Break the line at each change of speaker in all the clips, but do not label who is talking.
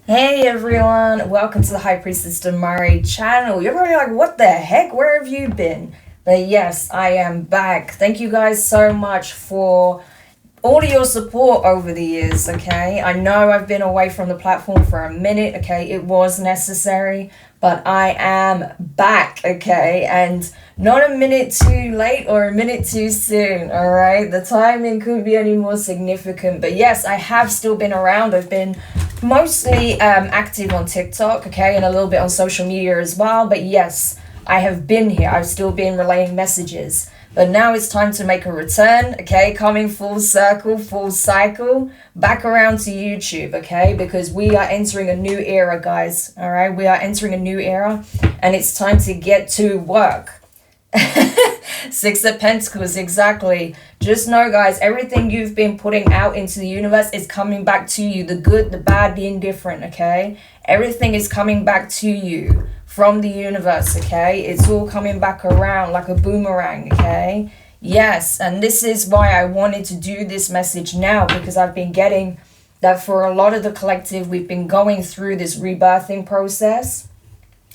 Hey everyone, welcome to the High Priestess Demari channel. You're probably like, what the heck? Where have you been? But yes, I am back. Thank you guys so much for all of your support over the years, okay? I know I've been away from the platform for a minute, okay? It was necessary, but I am back, okay? And not a minute too late or a minute too soon, all right? The timing couldn't be any more significant. But yes, I have still been around. I've been mostly active on TikTok, okay? And a little bit on social media as well. But yes, I have been here. I've still been relaying messages. But now it's time to make a return, okay? Coming full circle, full cycle, back around to YouTube, okay? Because we are entering a new era, guys, all right? We are entering a new era, and it's time to get to work. Six of Pentacles, exactly. Just know, guys, everything you've been putting out into the universe is coming back to you. The good, the bad, the indifferent, okay? Everything is coming back to you from the universe, okay? It's all coming back around like a boomerang, okay? Yes, and this is why I wanted to do this message now, because I've been getting that for a lot of the collective, we've been going through this rebirthing process.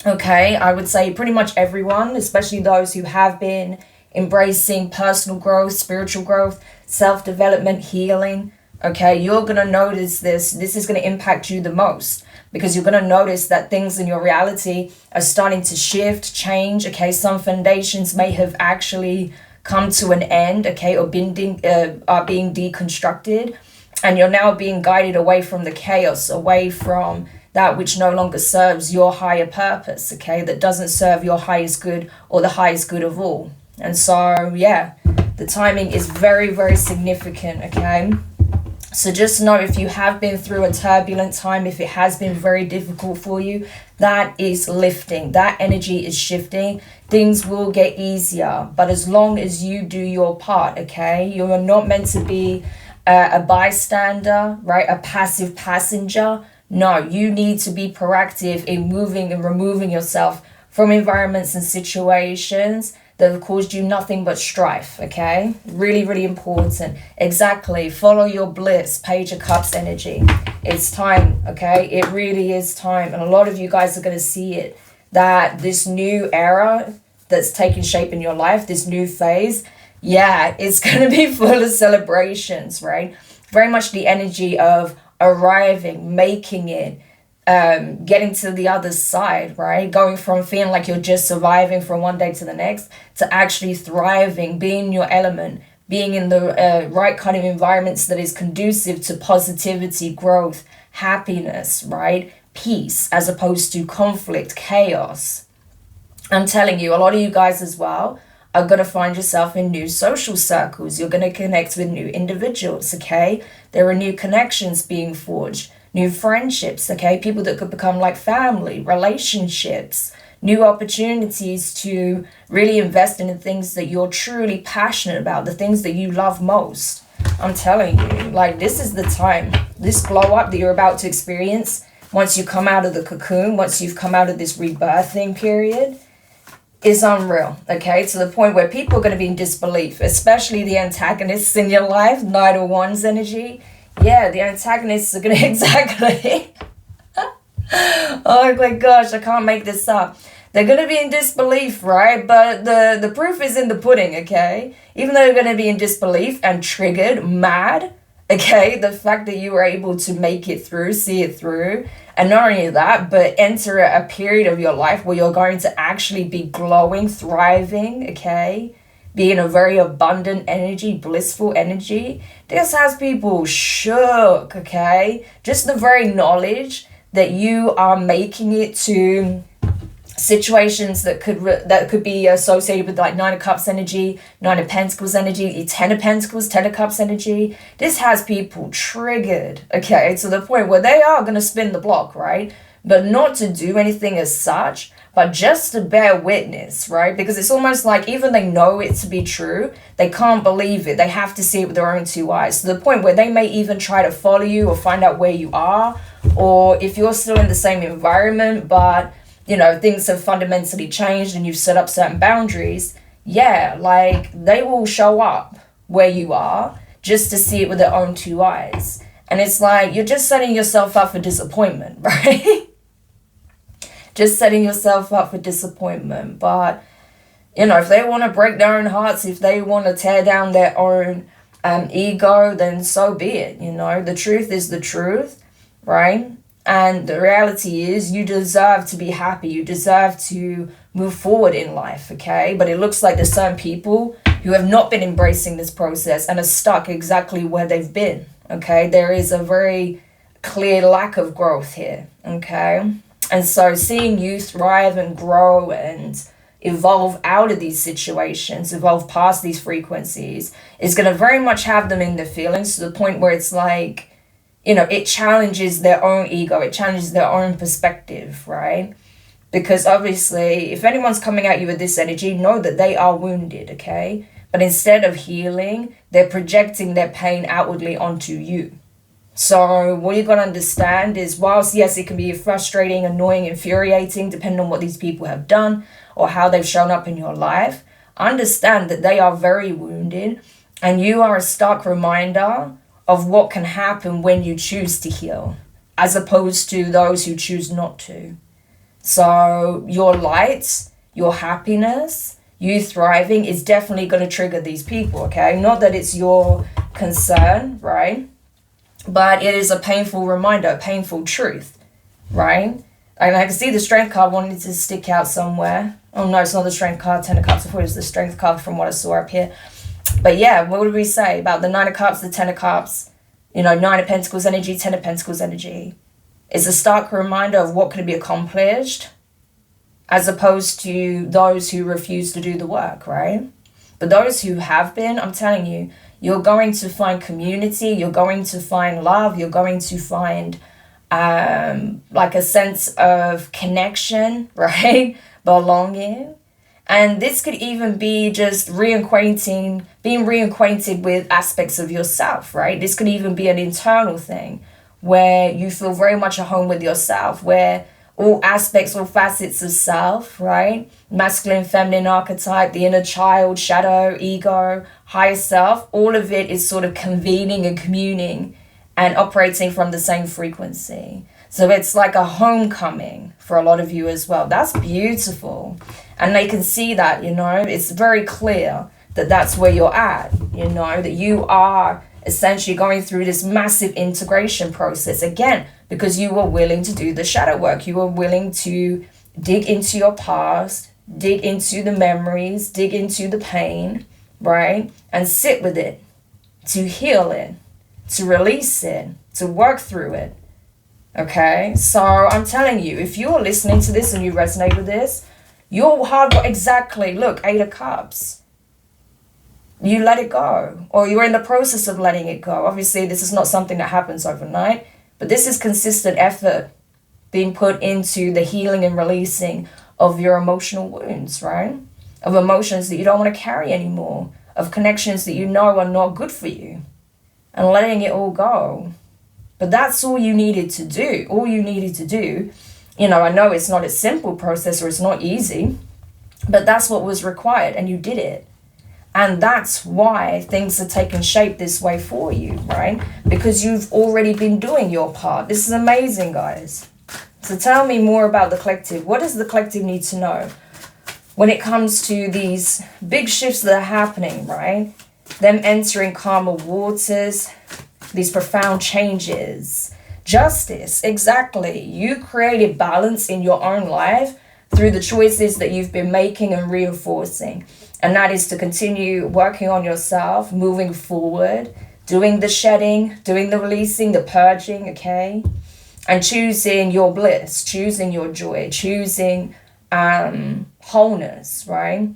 Okay, I would say pretty much everyone, especially those who have been embracing personal growth, spiritual growth, self-development, healing. Okay, you're going to notice this. This is going to impact you the most, because you're going to notice that things in your reality are starting to shift, change. Okay, some foundations may have actually come to an end, okay, or are being deconstructed. And you're now being guided away from the chaos, away from that which no longer serves your higher purpose, okay, that doesn't serve your highest good or the highest good of all. And so, yeah, the timing is very, very significant, okay? So just know, if you have been through a turbulent time, if it has been very difficult for you, that is lifting. That energy is shifting. Things will get easier. But as long as you do your part, okay? You are not meant to be a bystander, right? A passive passenger. No, you need to be proactive in moving and removing yourself from environments and situations that have caused you nothing but strife, okay? Really, really important. Exactly. Follow your bliss, Page of Cups energy. It's time, okay? It really is time. And a lot of you guys are going to see it, that this new era that's taking shape in your life, this new phase, yeah, it's going to be full of celebrations, right? Very much the energy of arriving, making it, getting to the other side, right? Going from feeling like you're just surviving from one day to the next to actually thriving, being in your element, being in the right kind of environments that is conducive to positivity, growth, happiness, right? Peace, as opposed to conflict, chaos. I'm telling you, a lot of you guys as well are going to find yourself in new social circles. You're going to connect with new individuals, okay? There are new connections being forged, new friendships, okay? People that could become like family, relationships, new opportunities to really invest in the things that you're truly passionate about, the things that you love most. I'm telling you, like, this is the time. This glow up that you're about to experience, once you come out of the cocoon, once you've come out of this rebirthing period, is unreal, okay? To the point where people are going to be in disbelief, especially the antagonists in your life, Knight of Wands energy. Yeah, the antagonists are going to exactly... Oh my gosh, I can't make this up. They're going to be in disbelief, right? But the proof is in the pudding, okay? Even though they're going to be in disbelief and triggered, mad, okay? The fact that you were able to make it through, see it through, and not only that, but enter a period of your life where you're going to actually be glowing, thriving, okay? Be in a very abundant energy, blissful energy. This has people shook, okay? Just the very knowledge that you are making it to situations that could be associated with like Nine of Cups energy, Nine of Pentacles energy, Ten of Pentacles, Ten of Cups energy. This has people triggered, okay, to the point where they are going to spin the block, right? But not to do anything as such, but just to bear witness, right? Because it's almost like even they know it to be true, they can't believe it. They have to see it with their own two eyes, to the point where they may even try to follow you or find out where you are, or if you're still in the same environment, but you know, things have fundamentally changed and you've set up certain boundaries, yeah, like they will show up where you are just to see it with their own two eyes. And it's like, you're just setting yourself up for disappointment, right? Just setting yourself up for disappointment. But, you know, if they want to break their own hearts, if they want to tear down their own ego, then so be it. You know, the truth is the truth, right? And the reality is you deserve to be happy. You deserve to move forward in life, okay? But it looks like there's certain people who have not been embracing this process and are stuck exactly where they've been, okay? There is a very clear lack of growth here, okay? And so seeing you thrive and grow and evolve out of these situations, evolve past these frequencies, is going to very much have them in their feelings to the point where it's like, you know, it challenges their own ego, it challenges their own perspective, right? Because obviously, if anyone's coming at you with this energy, know that they are wounded, okay? But instead of healing, they're projecting their pain outwardly onto you. So what you're going to understand is, whilst, yes, it can be frustrating, annoying, infuriating, depending on what these people have done or how they've shown up in your life, understand that they are very wounded and you are a stark reminder of what can happen when you choose to heal, as opposed to those who choose not to. So your light, your happiness, you thriving is definitely going to trigger these people, okay? Not that it's your concern, right? But it is a painful reminder, a painful truth, right? And I can see the strength card wanting to stick out somewhere. Oh no, it's not the strength card, 10 of cups. I thought it was the strength card from what I saw up here. But yeah, what did we say about the 9 of cups, the 10 of cups, you know, 9 of pentacles energy, 10 of pentacles energy? It's a stark reminder of what could be accomplished as opposed to those who refuse to do the work, right? But those who have been, I'm telling you, you're going to find community, you're going to find love, you're going to find like a sense of connection, right? Belonging. And this could even be just being reacquainted with aspects of yourself, right? This could even be an internal thing where you feel very much at home with yourself, where all aspects, all facets of self, right? Masculine, feminine archetype, the inner child, shadow, ego, higher self, all of it is sort of convening and communing and operating from the same frequency. So it's like a homecoming for a lot of you as well. That's beautiful. And they can see that, you know, it's very clear that that's where you're at, you know, that you are essentially going through this massive integration process again, because you were willing to do the shadow work. You were willing to dig into your past, dig into the memories, dig into the pain, right? And sit with it, to heal it, to release it, to work through it. Okay, so I'm telling you, if you're listening to this and you resonate with this, your hard work, exactly, look, 8 of cups. You let it go, or you're in the process of letting it go. Obviously, this is not something that happens overnight, but this is consistent effort being put into the healing and releasing of your emotional wounds, right? Of emotions that you don't want to carry anymore, of connections that you know are not good for you, and letting it all go. But that's all you needed to do. All you needed to do, you know, I know it's not a simple process or it's not easy, but that's what was required and you did it. And that's why things are taking shape this way for you, right? Because you've already been doing your part. This is amazing, guys. So tell me more about the collective. What does the collective need to know when it comes to these big shifts that are happening, right? Them entering calmer waters, these profound changes. Justice, exactly. You created balance in your own life through the choices that you've been making and reinforcing. And that is to continue working on yourself, moving forward, doing the shedding, doing the releasing, the purging, okay? And choosing your bliss, choosing your joy, choosing wholeness, right?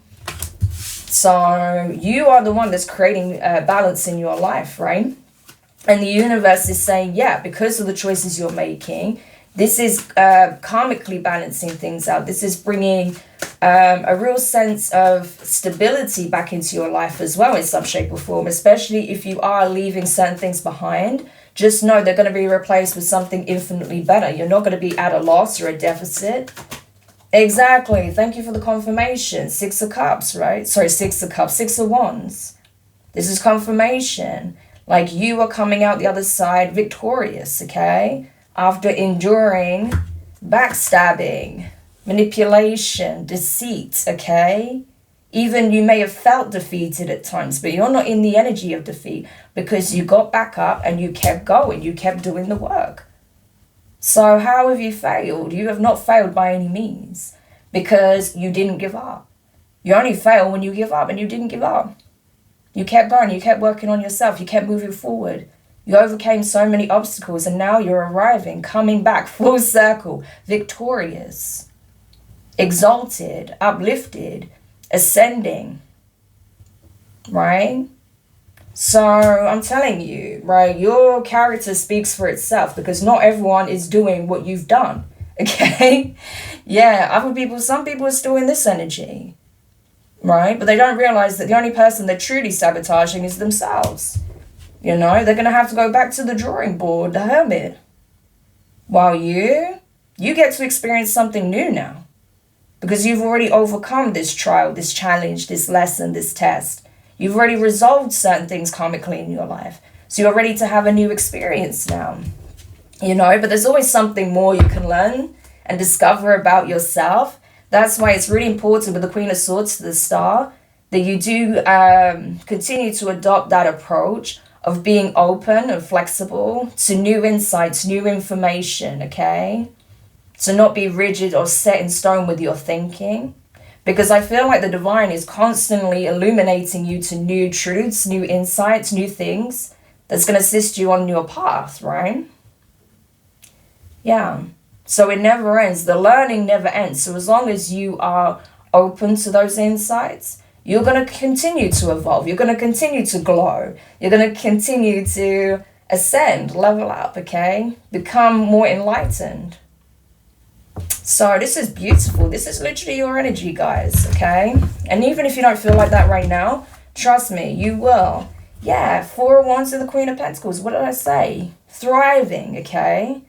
So you are the one that's creating balance in your life, right? And the universe is saying, yeah, because of the choices you're making, this is karmically balancing things out. This is bringing a real sense of stability back into your life as well in some shape or form, especially if you are leaving certain things behind. Just know they're going to be replaced with something infinitely better. You're not going to be at a loss or a deficit. Exactly. Thank you for the confirmation. 6 of Cups, right? Sorry, 6 of Cups, 6 of Wands. This is confirmation. Like you are coming out the other side victorious, okay? After enduring backstabbing, manipulation, deceit, okay? Even you may have felt defeated at times, but you're not in the energy of defeat because you got back up and you kept going. You kept doing the work. So how have you failed? You have not failed by any means because you didn't give up. You only fail when you give up, and you didn't give up. You kept going. You kept working on yourself. You kept moving forward. You overcame so many obstacles, and now you're arriving, coming back full circle, victorious, exalted, uplifted, ascending, right? So I'm telling you, right, your character speaks for itself because not everyone is doing what you've done, okay? Yeah, other people, some people are still in this energy, right? But they don't realize that the only person they're truly sabotaging is themselves. You know, they're going to have to go back to the drawing board, the hermit. While you get to experience something new now because you've already overcome this trial, this challenge, this lesson, this test. You've already resolved certain things karmically in your life. So you're ready to have a new experience now. You know, but there's always something more you can learn and discover about yourself. That's why it's really important with the Queen of Swords to the Star that you do continue to adopt that approach of being open and flexible to new insights, new information, okay? To not be rigid or set in stone with your thinking. Because I feel like the divine is constantly illuminating you to new truths, new insights, new things that's going to assist you on your path, right? Yeah. So it never ends. The learning never ends. So as long as you are open to those insights, you're going to continue to evolve. You're going to continue to glow. You're going to continue to ascend, level up, okay? Become more enlightened. So this is beautiful. This is literally your energy, guys, okay? And even if you don't feel like that right now, trust me, you will. Yeah, 4 of Wands to the Queen of Pentacles. What did I say? Thriving, okay?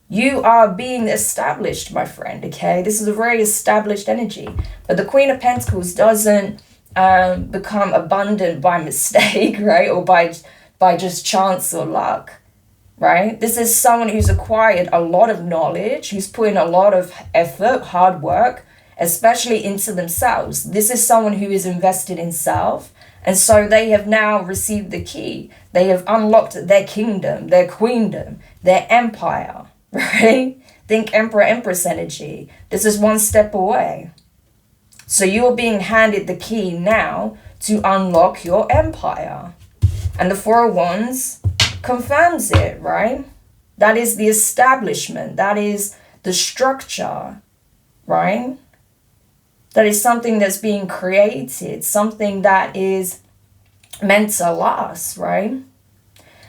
You are being established, my friend, okay? This is a very established energy. But the Queen of Pentacles doesn't become abundant by mistake, right? Or by just chance or luck, right? This is someone who's acquired a lot of knowledge, who's put in a lot of effort, hard work, especially into themselves. This is someone who is invested in self. And so they have now received the key. They have unlocked their kingdom, their queendom, their empire. Right? Think Emperor, Empress energy. This is one step away. So you're being handed the key now to unlock your empire. And the 4 of Wands confirms it, right? That is the establishment. That is the structure, right? That is something that's being created. Something that is meant to last, right?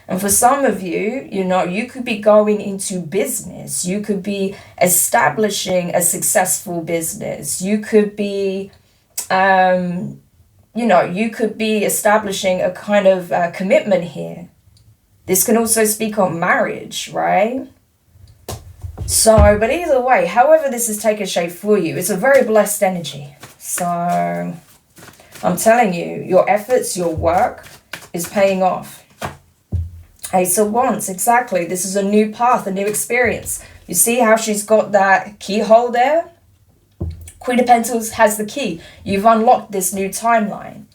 And for some of you, you know, you could be going into business. You could be establishing a successful business. You could be, you could be establishing a kind of commitment here. This can also speak on marriage, right? So, but either way, however this is taking shape for you, it's a very blessed energy. So, I'm telling you, your efforts, your work is paying off. Ace of Wands, exactly. This is a new path, a new experience. You see how she's got that keyhole there? Queen of Pentacles has the key. You've unlocked this new timeline.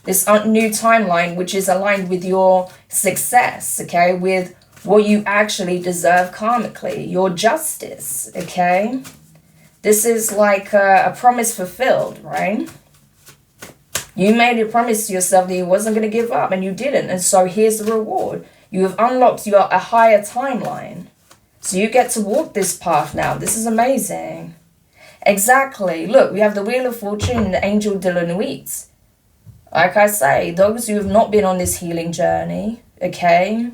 This new timeline which is aligned with your success, okay? With what you actually deserve karmically. Your justice, okay? This is like a promise fulfilled, right? You made a promise to yourself that you wasn't going to give up and you didn't. And so here's the reward. You have unlocked a higher timeline. So you get to walk this path now. This is amazing. Exactly. Look, we have the Wheel of Fortune and the Angel de la Nuit. Like I say, those who have not been on this healing journey, okay,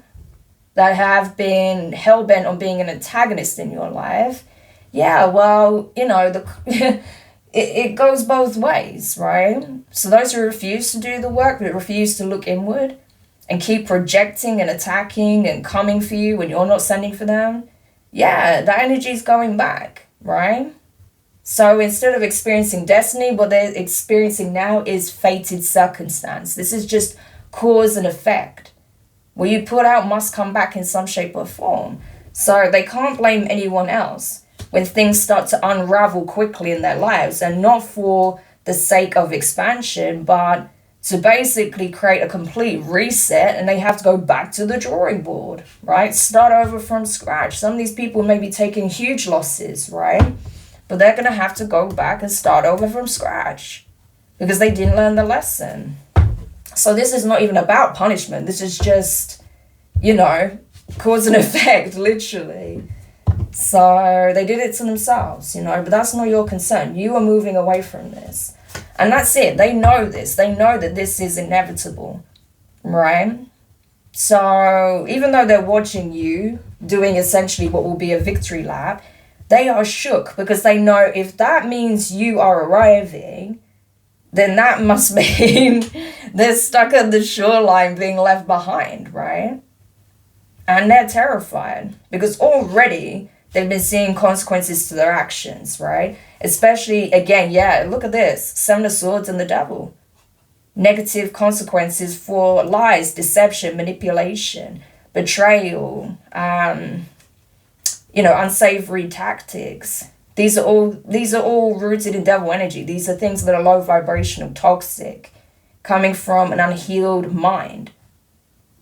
that have been hell-bent on being an antagonist in your life, yeah, well, you know, it goes both ways, right? So those who refuse to do the work, but refuse to look inward, and keep projecting and attacking and coming for you when you're not sending for them, yeah, that energy is going back, right? So instead of experiencing destiny, what they're experiencing now is fated circumstance. This is just cause and effect. What you put out must come back in some shape or form. So they can't blame anyone else when things start to unravel quickly in their lives, and not for the sake of expansion, but to basically create a complete reset, and they have to go back to the drawing board, right? Start over from scratch. Some of these people may be taking huge losses, right? But they're going to have to go back and start over from scratch because they didn't learn the lesson. So this is not even about punishment. This is just, cause and effect, literally. So they did it to themselves, but that's not your concern. You are moving away from this. And that's it. They know this. They know that this is inevitable, right? So even though they're watching you doing essentially what will be a victory lap, they are shook because they know if that means you are arriving, then that must mean they're stuck at the shoreline being left behind, right? And they're terrified because already they've been seeing consequences to their actions, right? Especially, again, look at this. 7 of Swords and the Devil. Negative consequences for lies, deception, manipulation, betrayal, unsavory tactics. These are all rooted in devil energy. These are things that are low vibrational, toxic, coming from an unhealed mind,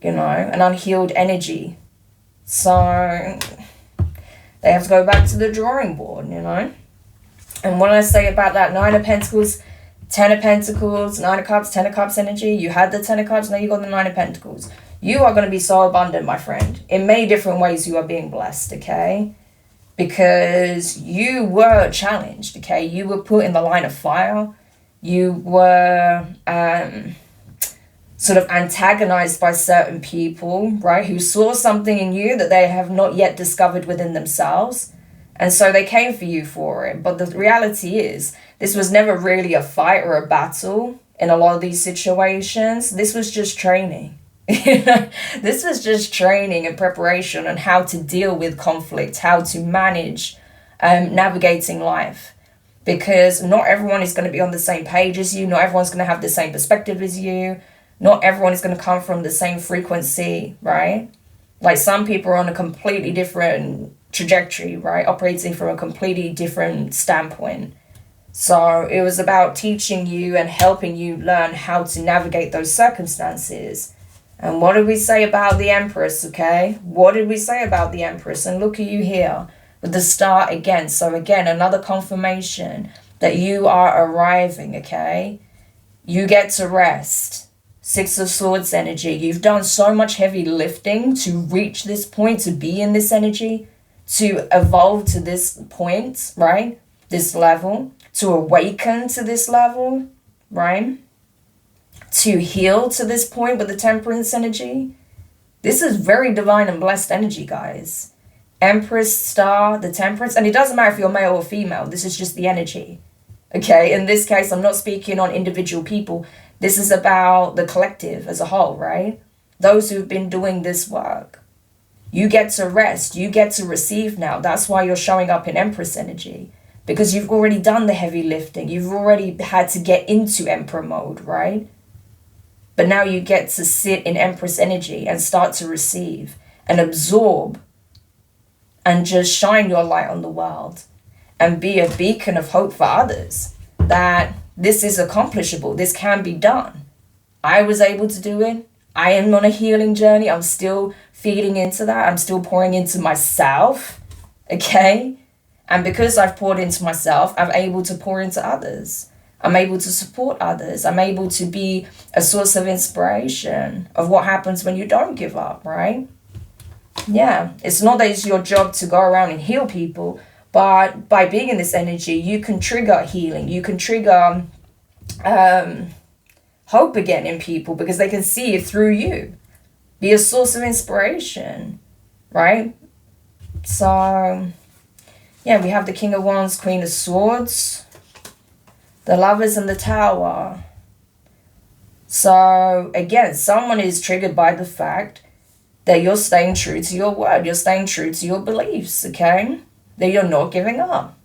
an unhealed energy. So they have to go back to the drawing board, And when I say about that 9 of Pentacles, 10 of Pentacles, 9 of Cups, 10 of Cups energy, you had the 10 of Cups, now you got the 9 of Pentacles. You are going to be so abundant, my friend. In many different ways you are being blessed, okay? Because you were challenged, okay? You were put in the line of fire. You were sort of antagonized by certain people, right? Who saw something in you that they have not yet discovered within themselves. And so they came for you for it. But the reality is, this was never really a fight or a battle in a lot of these situations. This was just training. This was just training and preparation on how to deal with conflict, how to manage navigating life. Because not everyone is going to be on the same page as you. Not everyone's going to have the same perspective as you. Not everyone is going to come from the same frequency, right? Like some people are on a completely different trajectory, right? Operating from a completely different standpoint. So it was about teaching you and helping you learn how to navigate those circumstances. And what did we say about the Empress, okay? What did we say about the Empress? And look at you here with the Star again. So again, another confirmation that you are arriving, okay? You get to rest. 6 of Swords energy. You've done so much heavy lifting to reach this point, to be in this energy, to evolve to this point, right? This level, to awaken to this level, right? To heal to this point with the Temperance energy. This is very divine and blessed energy, guys. Empress, Star, the Temperance. And it doesn't matter if you're male or female. This is just the energy. Okay, in this case, I'm not speaking on individual people. This is about the collective as a whole, right? Those who've been doing this work. You get to rest. You get to receive now. That's why you're showing up in Empress energy. Because you've already done the heavy lifting. You've already had to get into Emperor mode, right? But now you get to sit in Empress energy and start to receive and absorb and just shine your light on the world and be a beacon of hope for others that this is accomplishable. This can be done. I was able to do it. I am on a healing journey. I'm still feeding into that. I'm still pouring into myself. Okay? And because I've poured into myself, I'm able to pour into others. I'm able to support others. I'm able to be a source of inspiration of what happens when you don't give up, right? Yeah, it's not that it's your job to go around and heal people, but by being in this energy, you can trigger healing. You can trigger hope again in people because they can see it through you. Be a source of inspiration, right? So, yeah, we have the King of Wands, Queen of Swords, the Lovers, and the Tower. So, again, someone is triggered by the fact that you're staying true to your word. You're staying true to your beliefs, okay? That you're not giving up.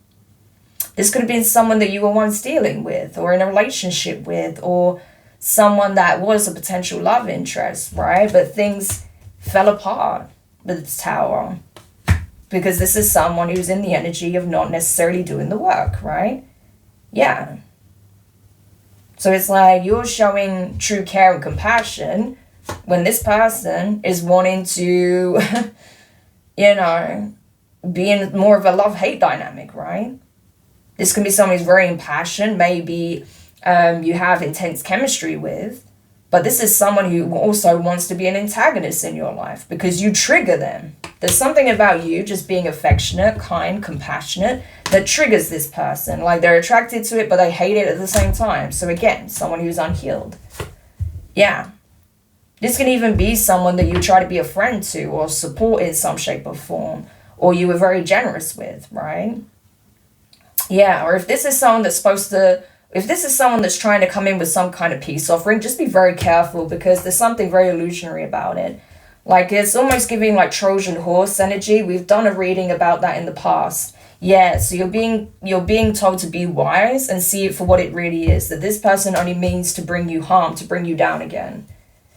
This could have been someone that you were once dealing with or in a relationship with or someone that was a potential love interest, right? But things fell apart with the Tower. Because this is someone who's in the energy of not necessarily doing the work, right? Yeah. So it's like you're showing true care and compassion when this person is wanting to, you know, be in more of a love-hate dynamic, right? This can be someone who's very impassioned, maybe you have intense chemistry with, but this is someone who also wants to be an antagonist in your life because you trigger them. There's something about you just being affectionate, kind, compassionate that triggers this person. Like they're attracted to it, but they hate it at the same time. So again, someone who's unhealed. Yeah. This can even be someone that you try to be a friend to or support in some shape or form, or you were very generous with, right? Yeah, or if this is someone that's trying to come in with some kind of peace offering, just be very careful because there's something very illusionary about it. Like it's almost giving like Trojan horse energy. We've done a reading about that in the past. Yeah, so you're being told to be wise and see it for what it really is, that this person only means to bring you harm, to bring you down again.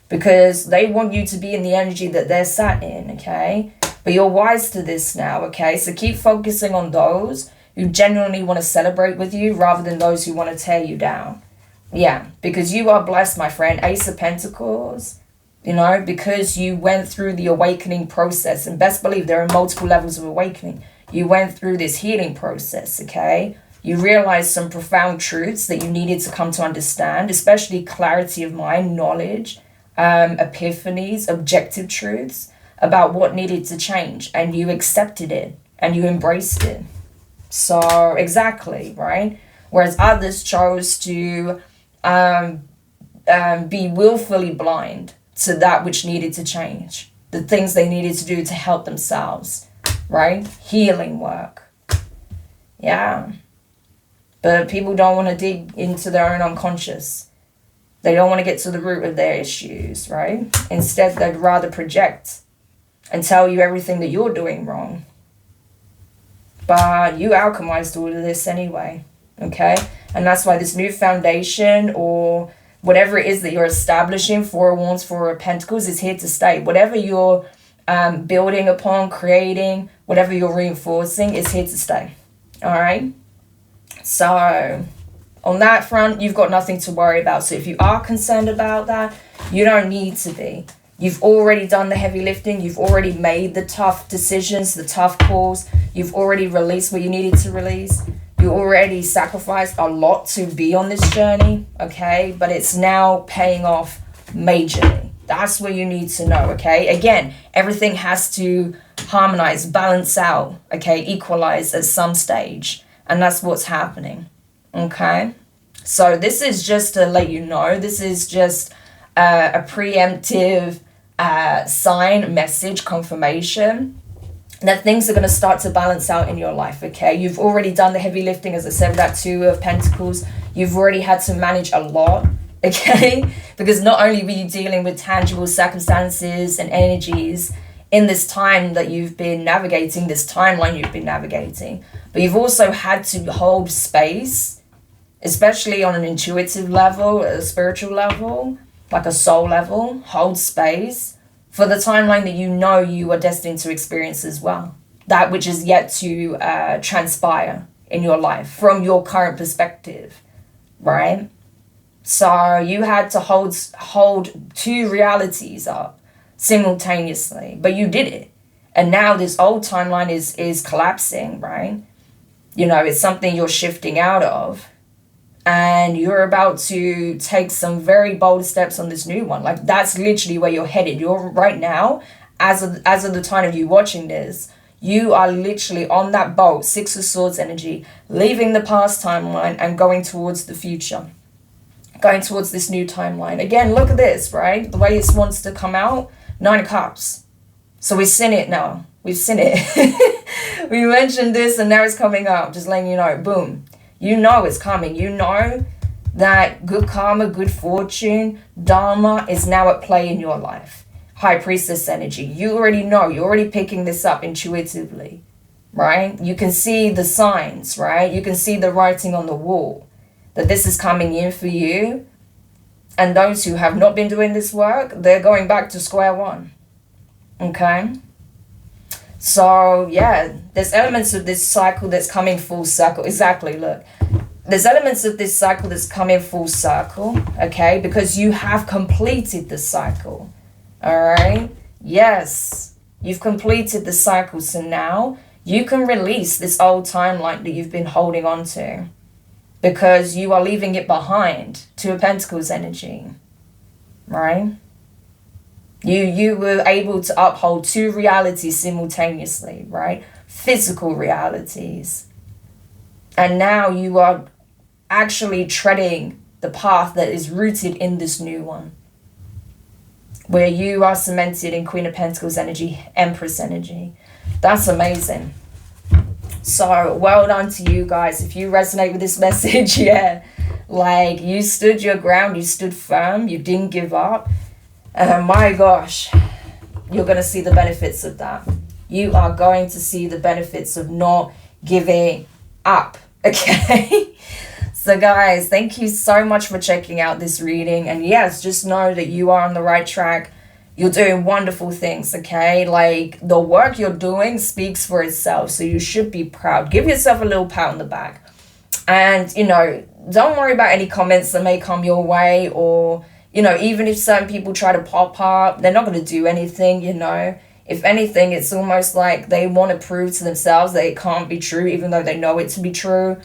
Because they want you to be in the energy that they're sat in, okay? But you're wise to this now, okay? So keep focusing on those who genuinely want to celebrate with you rather than those who want to tear you down. Yeah, because you are blessed, my friend. Ace of Pentacles, you know, because you went through the awakening process. And best believe there are multiple levels of awakening. You went through this healing process, okay? You realized some profound truths that you needed to come to understand, especially clarity of mind, knowledge, epiphanies, objective truths about what needed to change. And you accepted it and you embraced it. So exactly, right? Whereas others chose to be willfully blind to that which needed to change, the things they needed to do to help themselves, right? Healing work. Yeah. But people don't want to dig into their own unconscious. They don't want to get to the root of their issues, right? Instead, they'd rather project and tell you everything that you're doing wrong. But you alchemized all of this anyway, okay? And that's why this new foundation or whatever it is that you're establishing, Four of Wands, Four of Pentacles, is here to stay. Whatever you're building upon, creating, whatever you're reinforcing is here to stay, all right? So on that front, you've got nothing to worry about. So if you are concerned about that, you don't need to be. You've already done the heavy lifting. You've already made the tough decisions, the tough calls. You've already released what you needed to release. You already sacrificed a lot to be on this journey, okay? But it's now paying off majorly. That's what you need to know, okay? Again, everything has to harmonize, balance out, okay? Equalize at some stage. And that's what's happening, okay? So this is just to let you know. This is just a preemptive sign, message, confirmation that things are going to start to balance out in your life, okay? You've already done the heavy lifting, as I said, with that Two of Pentacles. You've already had to manage a lot, okay? Because not only were you dealing with tangible circumstances and energies in this time that you've been navigating, this timeline you've been navigating, but you've also had to hold space, especially on an intuitive level, a spiritual level, like a soul level, hold space for the timeline that you know you are destined to experience as well. That which is yet to transpire in your life from your current perspective, right? So you had to hold two realities up simultaneously, but you did it. And now this old timeline is collapsing, right? You know, it's something you're shifting out of. And you're about to take some very bold steps on this new one. Like that's literally where you're headed. You're right now, as of the time of you watching this, you are literally on that boat, Six of Swords energy, leaving the past timeline and going towards the future. Going towards this new timeline. Again, look at this, right? The way it wants to come out, Nine of Cups. So we've seen it now. We've seen it. We mentioned this and now it's coming up. Just letting you know, boom. You know it's coming. You know that good karma, good fortune, dharma is now at play in your life. High Priestess energy. You already know. You're already picking this up intuitively, right? You can see the signs, right? You can see the writing on the wall that this is coming in for you. And those who have not been doing this work, they're going back to square one. Okay? So, yeah, there's elements of this cycle that's coming full circle. Exactly, look. There's elements of this cycle that's coming full circle, okay? Because you have completed the cycle, all right? Yes, you've completed the cycle. So now you can release this old timeline that you've been holding on to because you are leaving it behind. Two of Pentacles energy, right? You were able to uphold two realities simultaneously, right? Physical realities. And now you are actually treading the path that is rooted in this new one, where you are cemented in Queen of Pentacles energy, Empress energy. That's amazing. So well done to you guys. If you resonate with this message, yeah, like you stood your ground, you stood firm, you didn't give up. My gosh, you're going to see the benefits of that. You are going to see the benefits of not giving up, okay? So guys, thank you so much for checking out this reading. And yes, just know that you are on the right track. You're doing wonderful things, okay? Like the work you're doing speaks for itself. So you should be proud. Give yourself a little pat on the back. And, you know, don't worry about any comments that may come your way, or, you know, even if certain people try to pop up, they're not going to do anything, you know. If anything, it's almost like they want to prove to themselves that it can't be true, even though they know it to be true.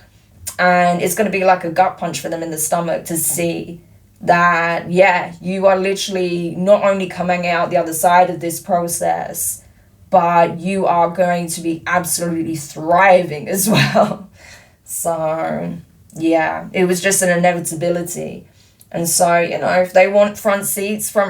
And it's going to be like a gut punch for them in the stomach to see that, yeah, you are literally not only coming out the other side of this process, but you are going to be absolutely thriving as well. So, yeah, it was just an inevitability. And so, you know, if they want front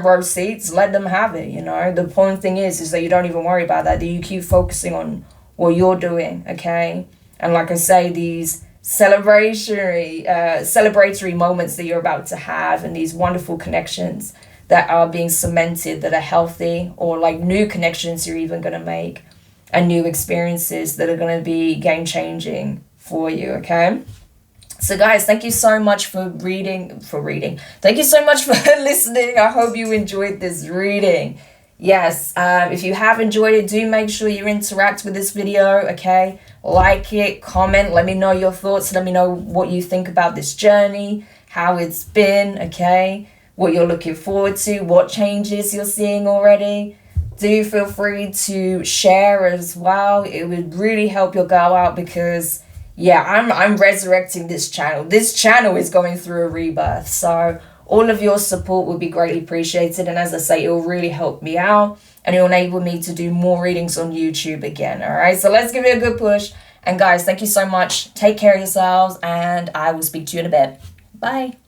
row seats, let them have it, you know. The important thing is that you don't even worry about that you keep focusing on what you're doing, okay? And like I say, these celebratory moments that you're about to have, and these wonderful connections that are being cemented, that are healthy, or like new connections you're even going to make, and new experiences that are going to be game-changing for you, okay? So guys, thank you so much for reading. Thank you so much for listening. I hope you enjoyed this reading. Yes, if you have enjoyed it, do make sure you interact with this video, okay? Like it, comment, let me know your thoughts, let me know what you think about this journey, how it's been, okay? What you're looking forward to, what changes you're seeing already. Do feel free to share as well. It would really help your girl out because, yeah, I'm resurrecting this channel. This channel is going through a rebirth, so all of your support would be greatly appreciated. And as I say, it will really help me out and it will enable me to do more readings on YouTube again. All right, so let's give it a good push. And guys, thank you so much. Take care of yourselves and I will speak to you in a bit. Bye.